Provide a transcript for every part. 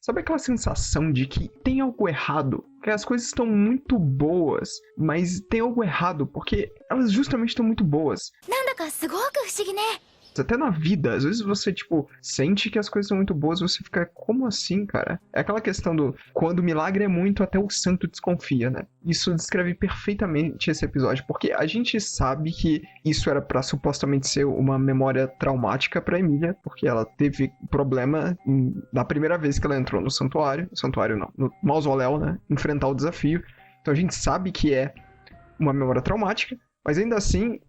Sabe aquela sensação de que tem algo errado? Que as coisas estão muito boas, mas tem algo errado, porque elas justamente estão muito boas. Até na vida, às vezes você, sente que as coisas são muito boas, você fica, como assim, cara? É aquela questão do, quando o milagre é muito, até o santo desconfia, né? Isso descreve perfeitamente esse episódio, porque a gente sabe que isso era pra supostamente ser uma memória traumática pra Emília, porque ela teve problema na primeira vez que ela entrou no santuário não, no mausoléu, né? Enfrentar o desafio. Então a gente sabe que é uma memória traumática, mas ainda assim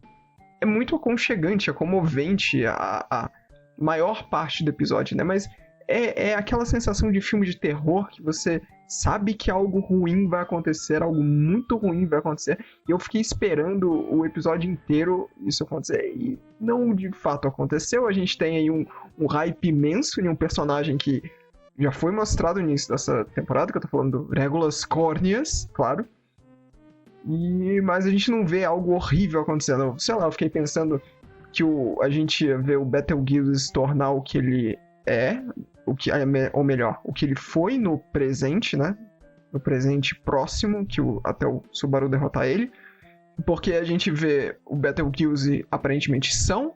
é muito aconchegante, é comovente a maior parte do episódio, né? Mas é aquela sensação de filme de terror que você sabe que algo ruim vai acontecer, algo muito ruim vai acontecer. E eu fiquei esperando o episódio inteiro isso acontecer. E não de fato aconteceu. A gente tem aí um hype imenso em um personagem que já foi mostrado no início dessa temporada, que eu tô falando do Regulus Corneas, claro. Mas a gente não vê algo horrível acontecendo. Sei lá, eu fiquei pensando que a gente vê o Betelgeuse se tornar o que ele é, ou melhor, o que ele foi no presente, né? No presente próximo, que até o Subaru derrotar ele. Porque a gente vê o Betelgeuse aparentemente são,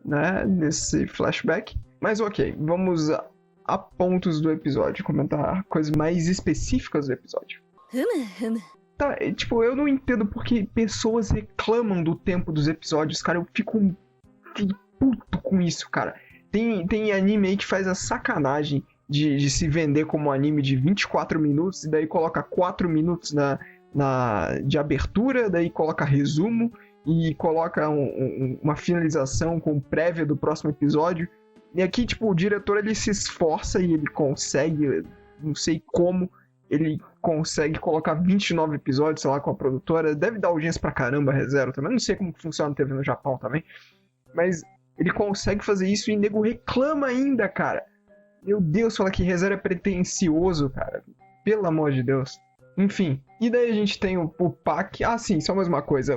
né? Nesse flashback. Mas ok, vamos a pontos do episódio, comentar coisas mais específicas do episódio. Tá, eu não entendo porque pessoas reclamam do tempo dos episódios, cara. Eu fico puto com isso, cara. Tem anime aí que faz a sacanagem de se vender como anime de 24 minutos e daí coloca 4 minutos de abertura, daí coloca resumo e coloca uma finalização com prévia do próximo episódio. E aqui, o diretor ele se esforça e ele consegue, não sei como, ele consegue colocar 29 episódios, sei lá, com a produtora. Deve dar audiência pra caramba, ReZero também. Não sei como funciona a TV no Japão também. Mas ele consegue fazer isso e o nego reclama ainda, cara. Meu Deus, fala que ReZero é pretencioso, cara. Pelo amor de Deus. Enfim. E daí a gente tem o Pac. Ah, sim, só mais uma coisa.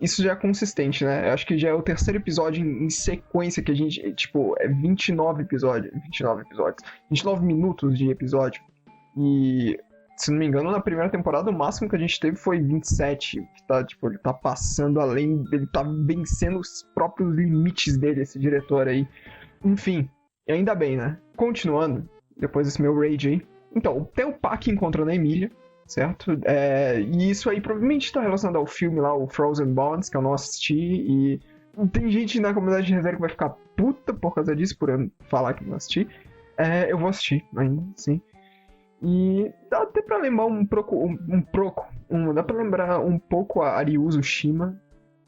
Isso já é consistente, né? Eu acho que já é o terceiro episódio em sequência que a gente... é 29 episódios. 29 minutos de episódio. E, se não me engano, na primeira temporada o máximo que a gente teve foi 27. Que tá, ele tá passando além, ele tá vencendo os próprios limites dele, esse diretor aí. Enfim, e ainda bem, né? Continuando, depois desse meu rage aí. Então, tem o Pac encontrando a Emília, certo? E isso aí provavelmente tá relacionado ao filme lá, o Frozen Bonds, que eu não assisti. E tem gente na comunidade de ReZero que vai ficar puta por causa disso, por eu falar que não assisti. Eu vou assistir ainda, sim. E dá até pra lembrar dá pra lembrar um pouco a Ariuzu Shima.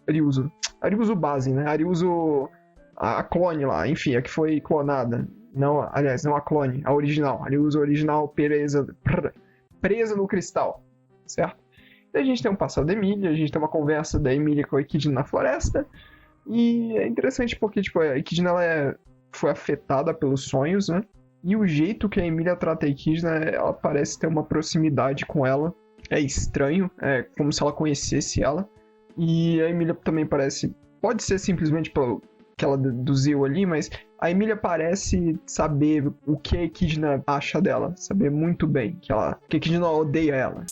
Ariuzu base, né? Ariuzu, a clone lá, enfim, a que foi clonada. Não, aliás, não a clone, a original. Ariuzu original presa no cristal, certo? Daí a gente tem um passado da Emília, a gente tem uma conversa da Emília com a Echidna na floresta. E é interessante porque, a Echidna ela foi afetada pelos sonhos, né? E o jeito que a Emília trata a Echidna, ela parece ter uma proximidade com ela. É estranho, é como se ela conhecesse ela. E a Emília também parece... Pode ser simplesmente pelo que ela deduziu ali, mas a Emília parece saber o que a Echidna acha dela. Saber muito bem que a Echidna odeia ela.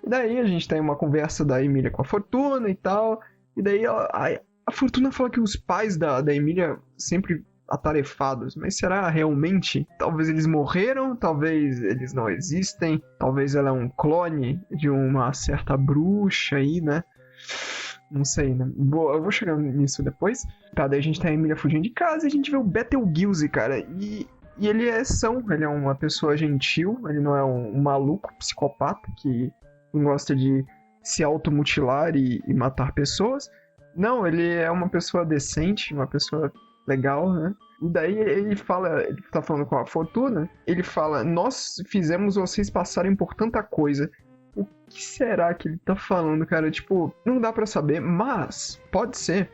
E daí a gente tem uma conversa da Emília com a Fortuna e tal. E daí a Fortuna fala que os pais da Emília sempre atarefados, mas será realmente? Talvez eles morreram, talvez eles não existem, talvez ela é um clone de uma certa bruxa aí, né? Não sei, né? Eu vou chegar nisso depois. Tá, daí a gente tem a Emília fugindo de casa e a gente vê o Betelgeuse, cara. E ele é ele é uma pessoa gentil, ele não é um maluco, psicopata que gosta de se automutilar e matar pessoas. Não, ele é uma pessoa decente, uma pessoa legal, né? E daí ele tá falando com a Fortuna, ele fala, nós fizemos vocês passarem por tanta coisa. O que será que ele tá falando, cara? Não dá pra saber, mas pode ser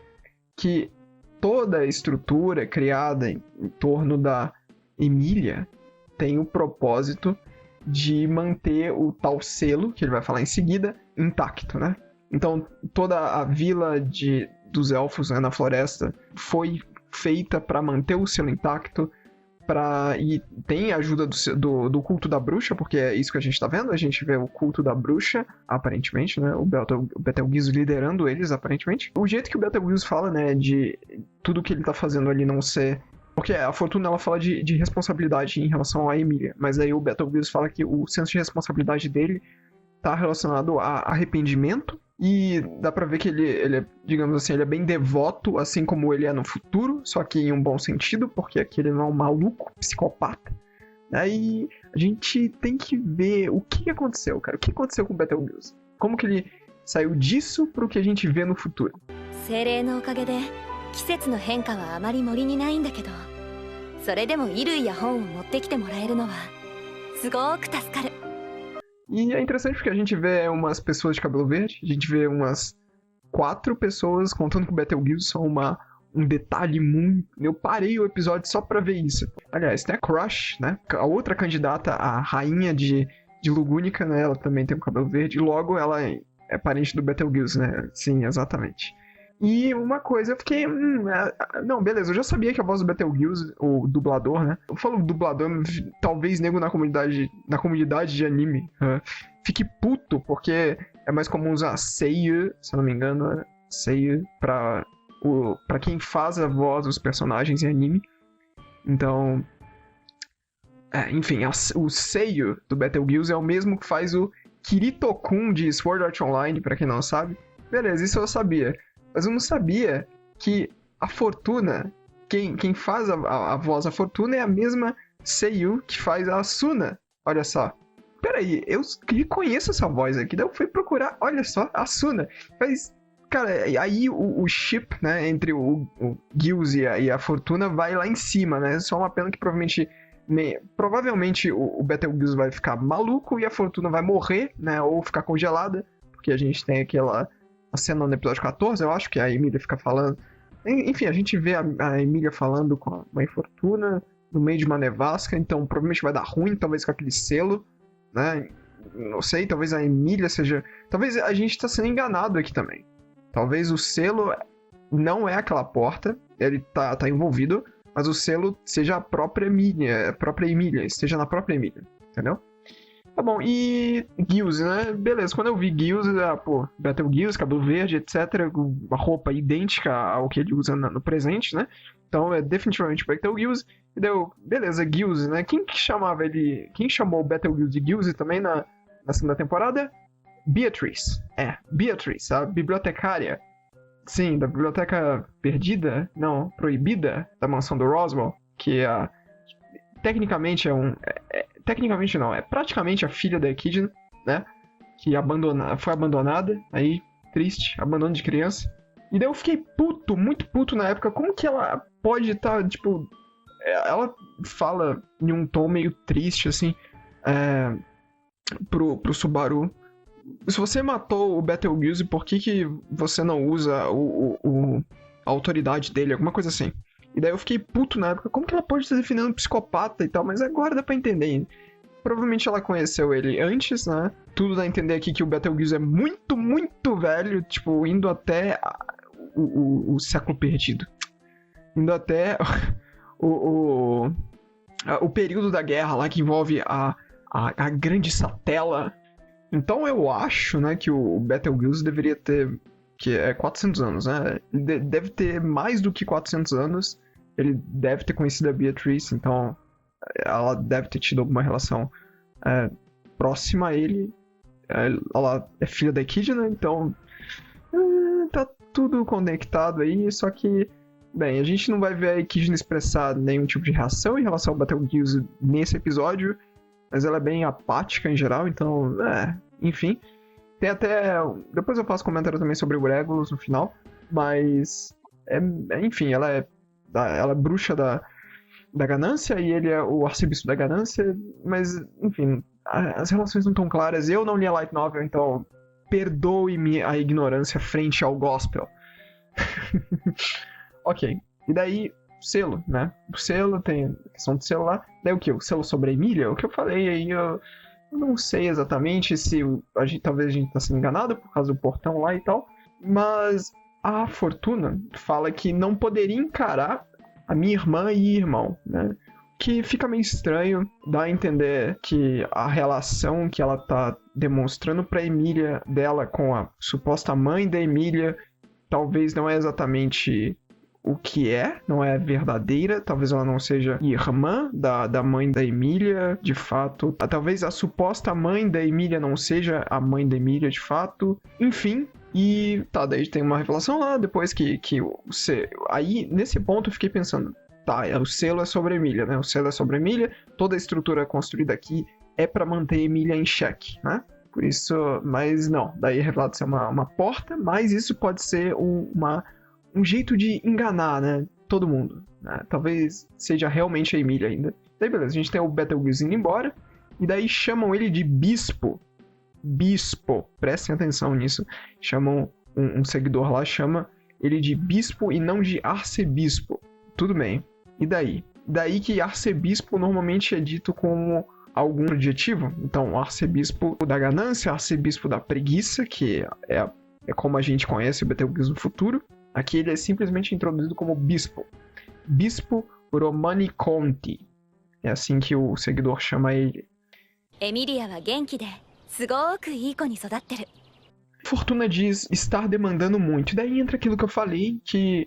que toda a estrutura criada em torno da Emília tem o propósito de manter o tal selo, que ele vai falar em seguida, intacto, né? Então, toda a vila dos elfos, né, na floresta foi feita para manter o selo intacto, e tem a ajuda do culto da bruxa, porque é isso que a gente tá vendo. A gente vê o culto da bruxa, aparentemente, né? O Betelgeuse liderando eles, aparentemente. O jeito que o Betelgeuse fala, né, de tudo que ele tá fazendo ali não ser... Porque a Fortuna, ela fala de responsabilidade em relação à Emília, mas aí o Betelgeuse fala que o senso de responsabilidade dele tá relacionado a arrependimento, e dá pra ver que ele é, digamos assim, ele é bem devoto, assim como ele é no futuro, só que em um bom sentido, porque aqui ele não é um maluco, psicopata. Aí a gente tem que ver o que aconteceu, cara. O que aconteceu com o Betelgeuse? Como que ele saiu disso pro que a gente vê no futuro? 精霊のおかげで季節の変化はあまり森にないんだけど、それでも衣類や本を持ってきてもらえるのはすごく助かる。 E é interessante porque a gente vê umas pessoas de cabelo verde, a gente vê umas 4 pessoas, contando com o Betelgeuse, são um detalhe muito... Eu parei o episódio só pra ver isso. Aliás, tem a Crush, né? A outra candidata, a rainha de Lugúnica, né? Ela também tem o cabelo verde, e logo ela é parente do Betelgeuse, né? Sim, exatamente. E uma coisa, eu fiquei... não, beleza, eu já sabia que a voz do Betelgeuse, o dublador, né? Eu falo dublador, talvez nego na comunidade de anime fique puto, porque é mais comum usar Seiyu, se eu não me engano, Seiyu pra quem faz a voz dos personagens em anime. Então... enfim, o Seiyu do Betelgeuse é o mesmo que faz o Kirito-kun de Sword Art Online, pra quem não sabe. Beleza, isso eu sabia. Mas eu não sabia que a Fortuna, quem faz a voz da Fortuna é a mesma Seiyu que faz a Asuna. Olha só. Peraí, eu conheço essa voz aqui, daí eu fui procurar, olha só, a Asuna. Mas, cara, aí o chip, né, entre o Gilles e a Fortuna vai lá em cima, né? Só uma pena que provavelmente o Betelgeuse vai ficar maluco e a Fortuna vai morrer, né, ou ficar congelada, porque a gente tem aquela... A cena no episódio 14, eu acho que a Emília fica falando... Enfim, a gente vê a Emília falando com a Mãe Fortuna no meio de uma nevasca, então provavelmente vai dar ruim, talvez com aquele selo, né? Não sei, talvez a Emília seja... Talvez a gente tá sendo enganado aqui também. Talvez o selo não é aquela porta, ele tá envolvido, mas o selo seja a própria Emília, esteja na própria Emília, entendeu? Tá bom, e Gilles, né? Beleza, quando eu vi Gilles, Betelgeuse, cabelo verde, etc., uma roupa idêntica ao que ele usa no presente, né? Então é definitivamente Betelgeuse. E deu, beleza, Gilles, né? Quem chamou o Betelgeuse de Gilles também na segunda temporada? Beatrice. Beatrice, a bibliotecária. Sim, da biblioteca perdida, não, proibida, da mansão do Roswell, que tecnicamente tecnicamente não, é praticamente a filha da Echidna, né? Que foi abandonada, aí, triste, abandono de criança. E daí eu fiquei muito puto na época, como que ela pode estar, tipo... Ela fala em um tom meio triste, assim, pro Subaru. Se você matou o Betelgeuse, por que você não usa a autoridade dele, alguma coisa assim? E daí eu fiquei puto na época, como que ela pode estar defendendo um psicopata e tal, mas agora dá pra entender. Provavelmente ela conheceu ele antes, né? Tudo dá a entender aqui que o Betelgeuse é muito velho, tipo, indo até o século perdido. Indo até o período da guerra lá que envolve a grande Satela. Então eu acho, né, que o Betelgeuse deveria ter, que é 400 anos, né? Ele deve ter mais do que 400 anos. Ele deve ter conhecido a Beatrice, então ela deve ter tido alguma relação próxima a ele. Ela é filha da Echidna, então tá tudo conectado aí, só que, bem, a gente não vai ver a Echidna expressar nenhum tipo de reação em relação ao Betelgeuse nesse episódio, mas ela é bem apática em geral, então, enfim. Tem até... Depois eu faço comentário também sobre o Regulus no final, mas... enfim, ela é bruxa da ganância e ele é o arcebispo da ganância, mas, enfim, as relações não estão claras. Eu não li a Light Novel, então perdoe-me a ignorância frente ao gospel. Ok, e daí, selo, né? O selo, tem a questão do selo lá. Daí o que? O selo sobre a Emília? O que eu falei aí, Não sei exatamente se talvez a gente tá sendo enganado por causa do portão lá e tal, mas a Fortuna fala que não poderia encarar a minha irmã e irmão, né? Que fica meio estranho, dá a entender que a relação que ela tá demonstrando pra Emília dela com a suposta mãe da Emília talvez não é exatamente o que é, não é verdadeira, talvez ela não seja irmã da mãe da Emília, de fato. Talvez a suposta mãe da Emília não seja a mãe da Emília, de fato. Enfim, e tá, daí tem uma revelação lá, depois que aí, nesse ponto eu fiquei pensando, tá, o selo é sobre a Emília, né? O selo é sobre a Emília, toda a estrutura construída aqui é pra manter a Emília em xeque, né? Por isso, mas não, daí é revelado ser uma porta, mas isso pode ser um jeito de enganar, né, todo mundo. Né? Talvez seja realmente a Emília ainda. Daí beleza, a gente tem o Betelgeuse indo embora, e daí chamam ele de Bispo. Bispo, prestem atenção nisso. Chamam, um seguidor lá chama ele de Bispo e não de Arcebispo. Tudo bem. E daí? Daí que Arcebispo normalmente é dito como algum adjetivo. Então, Arcebispo da ganância, Arcebispo da preguiça, que é como a gente conhece o Betelgeuse no futuro. Aqui ele é simplesmente introduzido como Bispo. Bispo Romani Conti. É assim que o seguidor chama ele. Fortuna diz estar demandando muito. E daí entra aquilo que eu falei, que,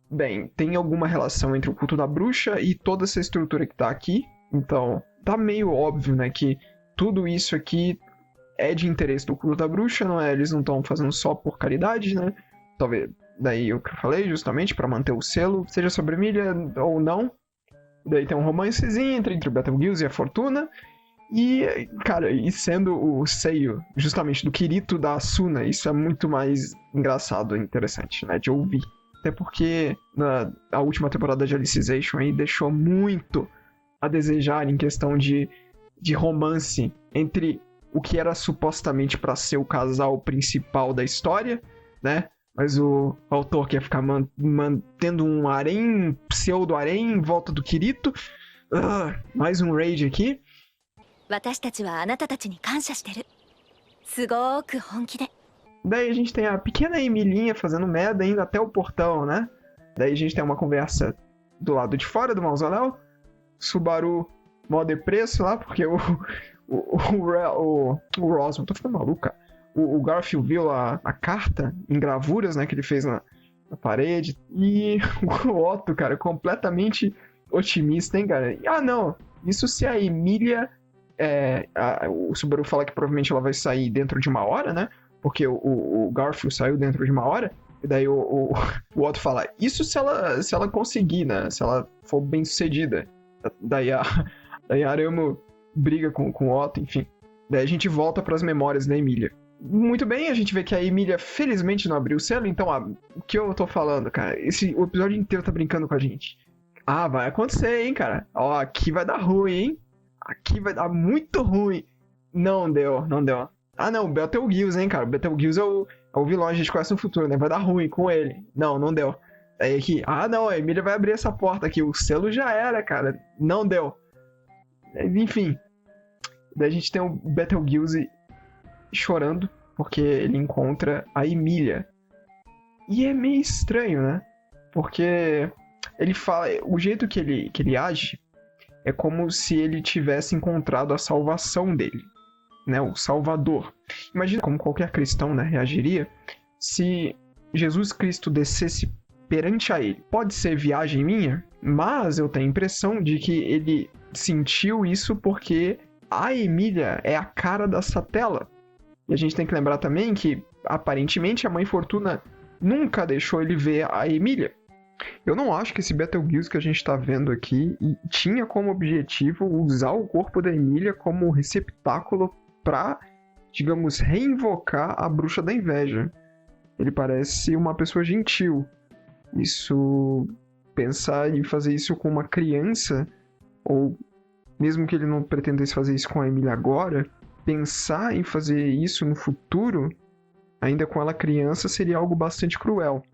bem, tem alguma relação entre o culto da bruxa e toda essa estrutura que tá aqui. Então, tá meio óbvio, né, que tudo isso aqui é de interesse do culto da bruxa, não é? Eles não estão fazendo só por caridade, né? Talvez... Daí o que eu falei, justamente, para manter o selo, seja sobre a Emília ou não. Daí tem um romancezinho entre o Betelgeuse e a Fortuna. E, cara, e sendo o seio, justamente, do Kirito da Asuna, isso é muito mais engraçado e interessante, né, de ouvir. Até porque a última temporada de Alicization aí deixou muito a desejar em questão de romance entre o que era supostamente para ser o casal principal da história, né? Mas o autor quer ficar mantendo um pseudo-harém em volta do Kirito. Mais um raid aqui. Daí a gente tem a pequena Emilinha fazendo merda indo até o portão, né? Daí a gente tem uma conversa do lado de fora do mausoléu. Subaru mó depresso lá, porque o Rosman, tô ficando maluco, cara. O Garfield viu a carta em gravuras, né, que ele fez na parede. E o Otto, cara, completamente otimista, hein, cara? Não, isso se a Emília... o Subaru fala que provavelmente ela vai sair dentro de 1 hora, né? Porque o Garfield saiu dentro de 1 hora. E daí o Otto fala, isso se ela conseguir, né? Se ela for bem sucedida. Daí a Aramo briga com o Otto, enfim. Daí a gente volta para as memórias da Emília. Muito bem, a gente vê que a Emília felizmente não abriu o selo, então o que eu tô falando, cara? O episódio inteiro tá brincando com a gente. Vai acontecer, hein, cara? Aqui vai dar ruim, hein? Aqui vai dar muito ruim. Não deu. Não, o Betelgeuse, hein, cara? O Betelgeuse é o vilão, a gente conhece no futuro, né? Vai dar ruim com ele. Não deu. Aí aqui, não, a Emília vai abrir essa porta aqui. O selo já era, cara. Não deu. Enfim. Daí a gente tem o Betelgeuse chorando, porque ele encontra a Emília. E é meio estranho, né? Porque ele fala... O jeito que ele age é como se ele tivesse encontrado a salvação dele, né? O Salvador. Imagina como qualquer cristão, né, reagiria se Jesus Cristo descesse perante a ele. Pode ser viagem minha, mas eu tenho a impressão de que ele sentiu isso porque a Emília é a cara dessa tela. E a gente tem que lembrar também que, aparentemente, a Mãe Fortuna nunca deixou ele ver a Emília. Eu não acho que esse Betelgeuse que a gente está vendo aqui tinha como objetivo usar o corpo da Emília como receptáculo para, digamos, reinvocar a Bruxa da Inveja. Ele parece uma pessoa gentil. Isso... Pensar em fazer isso com uma criança, ou mesmo que ele não pretendesse fazer isso com a Emília agora... Pensar em fazer isso no futuro, ainda com ela criança, seria algo bastante cruel.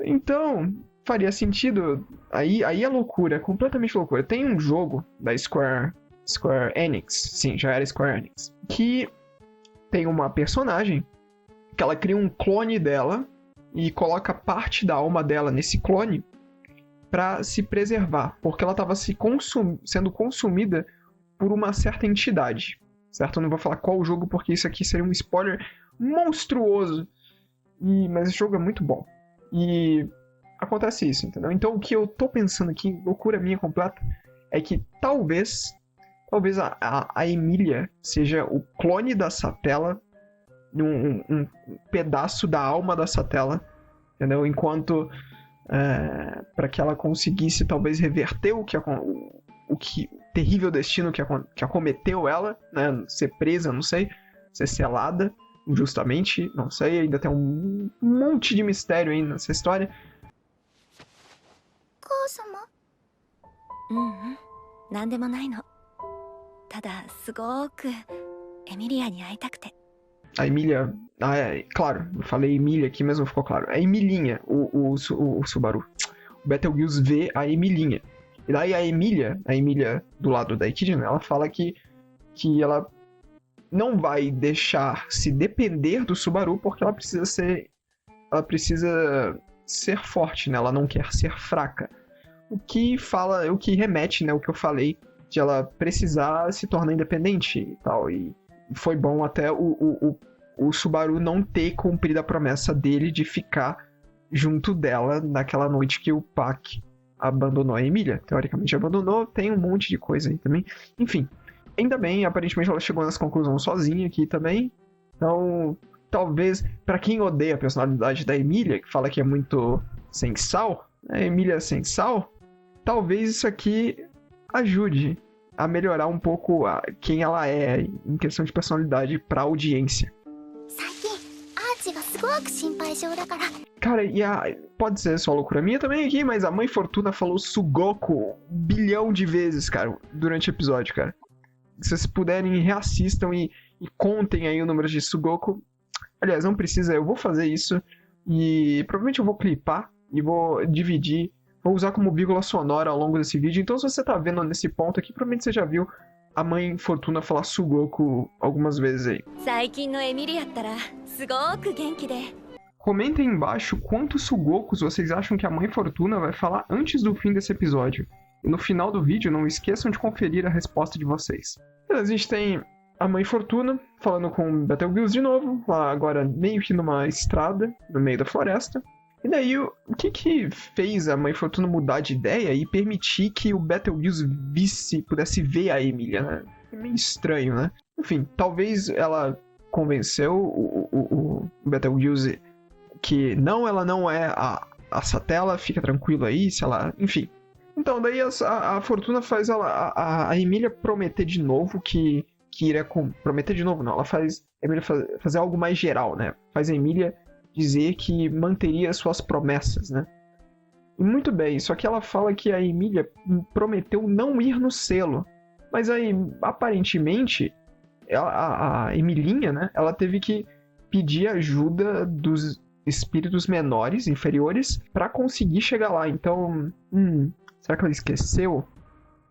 Então, faria sentido. Aí é loucura, é completamente loucura. Tem um jogo da Square Square Enix. Sim, já era Square Enix. Que tem uma personagem que ela cria um clone dela e coloca parte da alma dela nesse clone para se preservar, porque ela estava sendo consumida por uma certa entidade, certo? Eu não vou falar qual jogo, porque isso aqui seria um spoiler monstruoso, mas esse jogo é muito bom. E acontece isso, entendeu? Então o que eu tô pensando aqui, loucura minha completa, é que talvez a Emilia seja o clone da Satella, um pedaço da alma da Satella, entendeu? Enquanto para que ela conseguisse talvez reverter o terrível destino que acometeu ela, né? Ser presa, não sei, ser selada injustamente, não sei, ainda tem um monte de mistério aí nessa história. なんでもないの。ただすごくエミリアに会いたくて。 A Emilia, claro, eu falei Emilia aqui, mas não ficou claro. A Emilinha, o Subaru. O Betelgeuse vê a Emilinha. E daí a Emilia do lado da Echidna, ela fala que ela não vai deixar se depender do Subaru, porque ela precisa ser forte, né? Ela não quer ser fraca. O que remete, né, o que eu falei, de ela precisar se tornar independente e tal. E foi bom até o Subaru não ter cumprido a promessa dele de ficar junto dela naquela noite que o Pac abandonou a Emilia. Teoricamente abandonou, tem um monte de coisa aí também. Enfim, ainda bem, aparentemente ela chegou nessa conclusão sozinha aqui também. Então, talvez, pra quem odeia a personalidade da Emilia, que fala que é muito sem sal, a Emilia sem sal, talvez isso aqui ajude a melhorar um pouco quem ela é em questão de personalidade pra audiência. Cara, pode ser só loucura minha também aqui, mas a Mãe Fortuna falou Sugoku 1 bilhão de vezes, cara, durante o episódio, cara. Se vocês puderem, reassistam e contem aí o número de Sugoku. Aliás, não precisa, eu vou fazer isso e provavelmente eu vou clipar e vou dividir. Vou usar como vírgula sonora ao longo desse vídeo. Então, se você tá vendo nesse ponto aqui, provavelmente você já viu a Mãe Fortuna falar Sugoku algumas vezes aí. Comentem aí embaixo quantos Sugokus vocês acham que a Mãe Fortuna vai falar antes do fim desse episódio. E no final do vídeo, não esqueçam de conferir a resposta de vocês. A gente tem a Mãe Fortuna falando com o Betelgeuse de novo, lá agora meio que numa estrada, no meio da floresta. E daí, o que fez a Mãe Fortuna mudar de ideia e permitir que o Betelgeuse pudesse ver a Emilia, né? É meio estranho, né? Enfim, talvez ela convenceu o Betelgeuse que ela não é a Satella, fica tranquilo aí, se ela... Enfim. Então, daí a Fortuna faz a Emilia prometer de novo que iria... Prometer de novo, não. Ela faz a Emilia fazer algo mais geral, né? Faz a Emilia dizer que manteria suas promessas, né? E muito bem, só que ela fala que a Emilia prometeu não ir no selo. Mas aí, aparentemente, a Emilinha, né? Ela teve que pedir ajuda dos espíritos menores, inferiores, para conseguir chegar lá. Então, será que ela esqueceu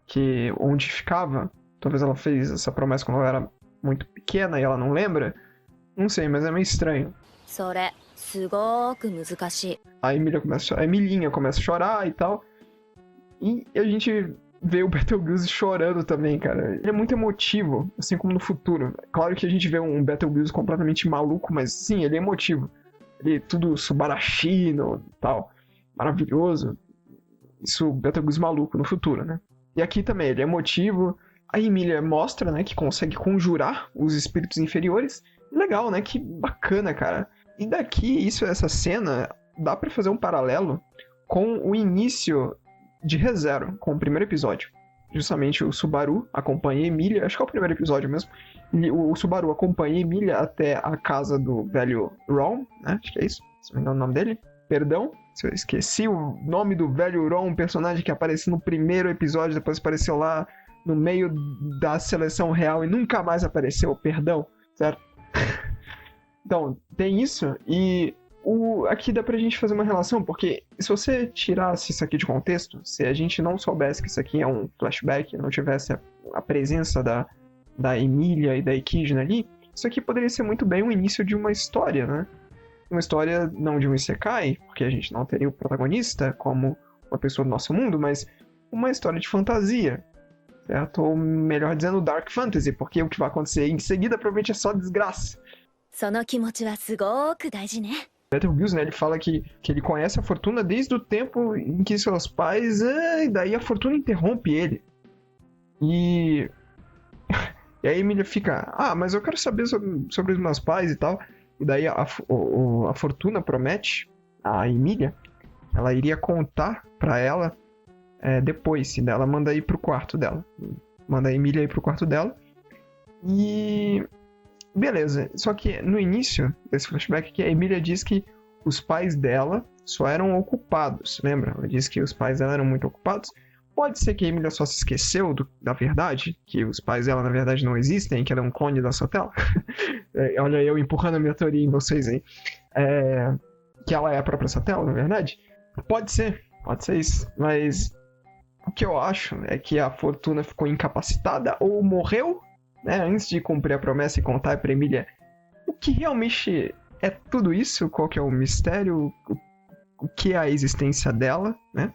que onde ficava? Talvez ela fez essa promessa quando ela era muito pequena e ela não lembra? Não sei, mas é meio estranho. A Emilinha começa a chorar e tal. E a gente vê o Betelgeuse chorando também, cara. Ele é muito emotivo, assim como no futuro. Claro que a gente vê um Betelgeuse completamente maluco, mas sim, ele é emotivo. Ele é tudo subarachino e tal. Maravilhoso. Isso, Betelgeuse maluco no futuro, né? E aqui também, ele é emotivo. A Emilia mostra, né, que consegue conjurar os espíritos inferiores. Legal, né? Que bacana, cara. E daqui, essa cena, dá pra fazer um paralelo com o início de Re:Zero, com o primeiro episódio. Justamente o Subaru acompanha a Emilia, acho que é o primeiro episódio mesmo. E o Subaru acompanha a Emilia até a casa do velho Ron, né? Acho que é isso, se não me engano o nome dele. Perdão, se eu esqueci o nome do velho Ron, um personagem que apareceu no primeiro episódio, depois apareceu lá no meio da seleção real e nunca mais apareceu, perdão, certo? Então, tem isso, e Aqui dá pra gente fazer uma relação, porque se você tirasse isso aqui de contexto, se a gente não soubesse que isso aqui é um flashback, não tivesse a presença da Emilia e da Ekidna ali, isso aqui poderia ser muito bem o início de uma história, né? Uma história não de um isekai, porque a gente não teria o protagonista como uma pessoa do nosso mundo, mas uma história de fantasia, certo? Ou melhor dizendo, Dark Fantasy, porque o que vai acontecer em seguida provavelmente é só desgraça. その気持ちはすごく大事ね。Betelgeuse, né, ele fala que ele conhece a Fortuna desde o tempo em que seus pais... e daí a Fortuna interrompe ele. E aí a Emilia fica... mas eu quero saber sobre os meus pais e tal. E daí a Fortuna promete a Emilia, ela iria contar pra ela depois. E ela manda ir pro quarto dela. Manda a Emilia ir pro quarto dela. E... beleza, só que no início desse flashback aqui, a Emilia diz que os pais dela só eram ocupados, lembra? Ela diz que os pais dela eram muito ocupados. Pode ser que a Emilia só se esqueceu da verdade, que os pais dela na verdade não existem, que ela é um clone da Sotella. Olha eu empurrando a minha teoria em vocês aí. Que ela é a própria Sotella, na verdade. Pode ser isso, mas o que eu acho é que a Fortuna ficou incapacitada ou morreu, né, antes de cumprir a promessa e contar pra Emilia o que realmente é tudo isso, qual que é o mistério, o que é a existência dela, né?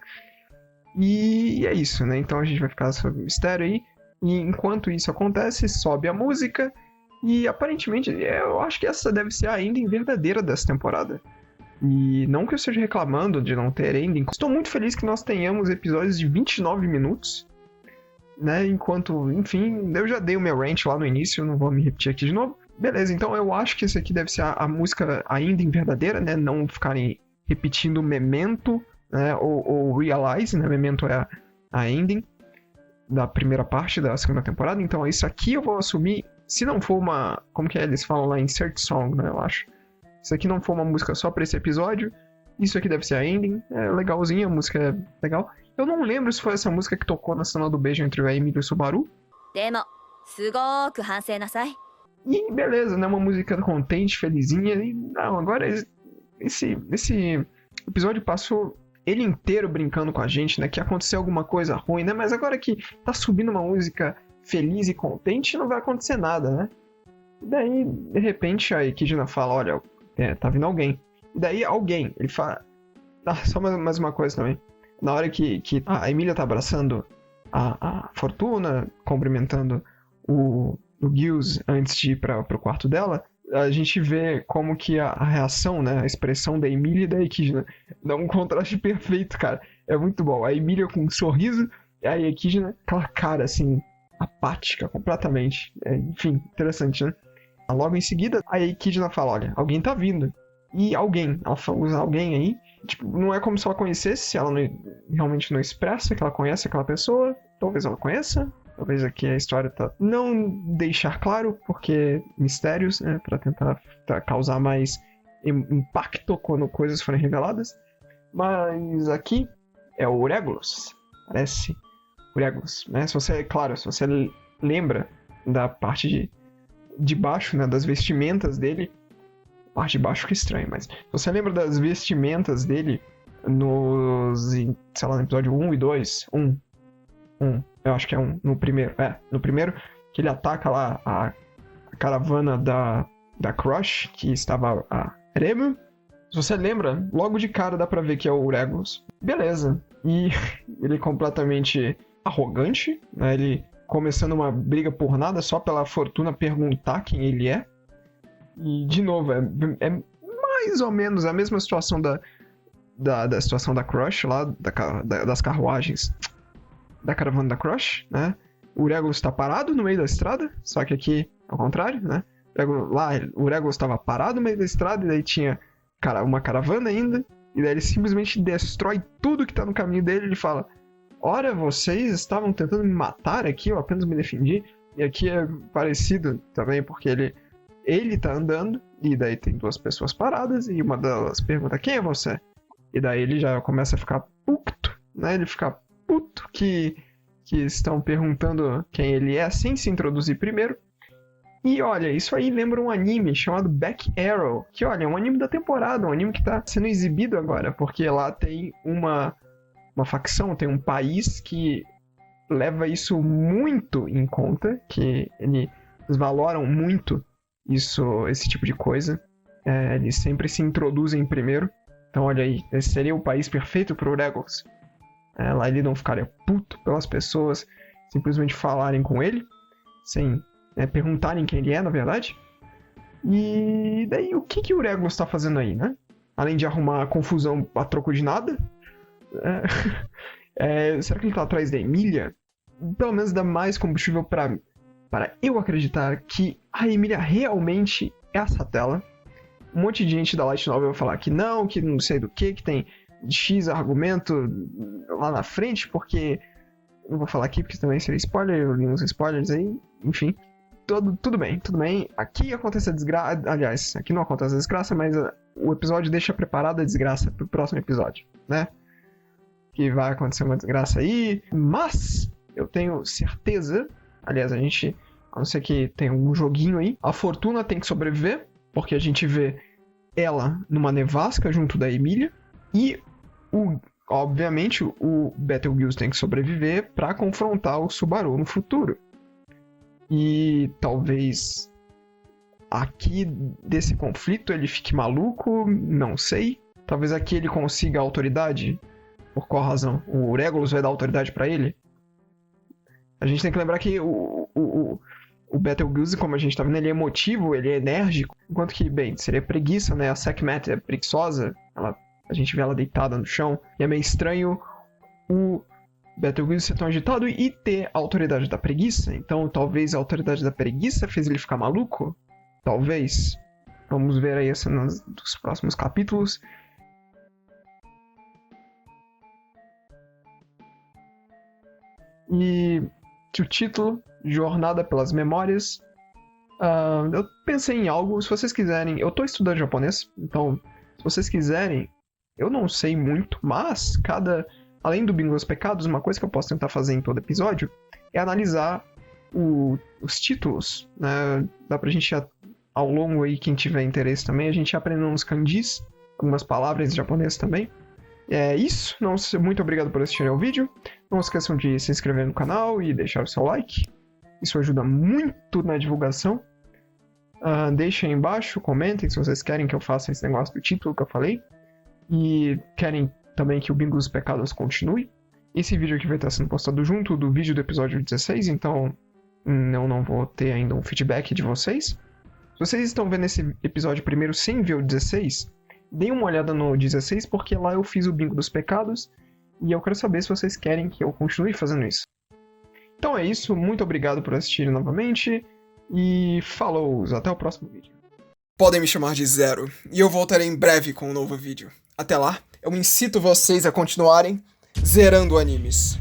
E é isso, né? Então a gente vai ficar sobre o mistério aí. E enquanto isso acontece, sobe a música. E aparentemente, eu acho que essa deve ser a ending verdadeira dessa temporada. E não que eu esteja reclamando de não ter ending. Estou muito feliz que nós tenhamos episódios de 29 minutos. Né? Enquanto, enfim, eu já dei o meu rant lá no início, não vou me repetir aqui de novo. Beleza, então eu acho que esse aqui deve ser a música a ending verdadeira, né? Não ficarem repetindo Memento, né? Ou Realize, né? Memento é a ending da primeira parte da segunda temporada. Então isso aqui eu vou assumir, se não for uma... como que é? Eles falam lá, insert song, né? Eu acho. Se aqui não for uma música só pra esse episódio, isso aqui deve ser a ending. É legalzinha, a música é legal. Eu não lembro se foi essa música que tocou na cena do beijo entre a Emilia e o Subaru. E beleza, né? Uma música contente, felizinha. E não, agora esse episódio passou ele inteiro brincando com a gente, né? Que aconteceu alguma coisa ruim, né? Mas agora que tá subindo uma música feliz e contente, não vai acontecer nada, né? E daí, de repente, a Ekidna fala, olha, tá vindo alguém. E daí alguém, ele fala... só mais uma coisa também. Na hora que a Emilia tá abraçando a Fortuna, cumprimentando o Giles antes de ir pro quarto dela, a gente vê como que a reação, né, a expressão da Emilia e da Ekidna dá um contraste perfeito, cara. É muito bom. A Emilia com um sorriso e a Ekidna aquela cara, assim, apática completamente. Enfim, interessante, né? Logo em seguida, a Ekidna fala, olha, alguém tá vindo. E alguém, ela usa alguém aí. Tipo, não é como se ela conhecesse, ela realmente não expressa que ela conhece aquela pessoa. Talvez ela conheça. Talvez aqui a história não deixar claro, porque mistérios, né? Pra tentar causar mais impacto quando coisas forem reveladas. Mas aqui é o Regulus. Parece o Regulus, né? Se você lembra da parte de baixo, né? Das vestimentas dele. Parte de baixo que estranho, mas... se você lembra das vestimentas dele sei lá, no episódio 1 e 2... 1. Eu acho que é 1. No primeiro. No primeiro, que ele ataca lá a caravana da Crush, que estava a Remu. Se você lembra, logo de cara dá pra ver que é o Regulus. Beleza. E ele é completamente arrogante, né? Ele começando uma briga por nada, só pela Fortuna perguntar quem ele é. E, de novo, é mais ou menos a mesma situação da situação da Crush lá, das carruagens da caravana da Crush, né? O Regulus está parado no meio da estrada, só que aqui ao contrário, né? O Regulus estava parado no meio da estrada e daí tinha uma caravana ainda, e daí ele simplesmente destrói tudo que está no caminho dele. Ele fala, ora, vocês estavam tentando me matar aqui, eu apenas me defendi. E aqui é parecido também, porque ele tá andando, e daí tem duas pessoas paradas, e uma delas pergunta, quem é você? E daí ele já começa a ficar puto, né? Ele fica puto que estão perguntando quem ele é, sem se introduzir primeiro. E olha, isso aí lembra um anime chamado Back Arrow, que olha, é um anime da temporada, um anime que tá sendo exibido agora, porque lá tem uma facção, tem um país que leva isso muito em conta, que eles valoram muito esse tipo de coisa. Eles sempre se introduzem primeiro. Então olha aí, esse seria o país perfeito pro Regulus. Lá ele não ficaria puto pelas pessoas simplesmente falarem com ele, sem perguntarem quem ele é, na verdade. E daí, o que o Regulus tá fazendo aí, né? Além de arrumar confusão a troco de nada. Será que ele tá atrás da Emília? Pelo menos dá mais combustível para eu acreditar que a Emília realmente é a Satella. Um monte de gente da Light Novel vai falar que não sei do que tem X argumento lá na frente, porque... Não vou falar aqui porque também seria spoiler, eu li uns spoilers aí, enfim. Tudo bem. Aqui acontece a desgraça. Aliás, aqui não acontece a desgraça, mas o episódio deixa preparada a desgraça pro próximo episódio, né? Que vai acontecer uma desgraça aí. Mas eu tenho certeza. Aliás, a não ser que tenha algum joguinho aí. A Fortuna tem que sobreviver, porque a gente vê ela numa nevasca junto da Emília. E obviamente o Betelgeuse tem que sobreviver para confrontar o Subaru no futuro. E talvez aqui desse conflito ele fique maluco, não sei. Talvez aqui ele consiga a autoridade. Por qual razão? O Regulus vai dar autoridade para ele? A gente tem que lembrar que o Betelgeuse, como a gente tá vendo, ele é emotivo, ele é enérgico. Enquanto que, bem, seria preguiça, né? A Sekhmet é preguiçosa. A gente vê ela deitada no chão. E é meio estranho o Betelgeuse ser tão agitado e ter a autoridade da preguiça. Então, talvez a autoridade da preguiça fez ele ficar maluco? Talvez. Vamos ver aí as cenas dos próximos capítulos. E o título, Jornada pelas Memórias. Eu pensei em algo, se vocês quiserem... Eu tô estudando japonês, então, se vocês quiserem, eu não sei muito, mas além do Bingo dos Pecados, uma coisa que eu posso tentar fazer em todo episódio é analisar os títulos, né? Dá pra gente, ao longo aí, quem tiver interesse também, a gente aprender uns kanjis, algumas palavras em japonês também. É isso, muito obrigado por assistirem ao vídeo. Não esqueçam de se inscrever no canal e deixar o seu like. Isso ajuda muito na divulgação. Deixem aí embaixo, comentem se vocês querem que eu faça esse negócio do título que eu falei. E querem também que o Bingo dos Pecados continue. Esse vídeo aqui vai estar sendo postado junto do vídeo do episódio 16, então eu não vou ter ainda um feedback de vocês. Se vocês estão vendo esse episódio primeiro sem ver o 16, deem uma olhada no 16, porque lá eu fiz o Bingo dos Pecados e eu quero saber se vocês querem que eu continue fazendo isso. Então é isso, muito obrigado por assistirem novamente e falou, até o próximo vídeo. Podem me chamar de Zero e eu voltarei em breve com um novo vídeo. Até lá, eu incito vocês a continuarem zerando animes.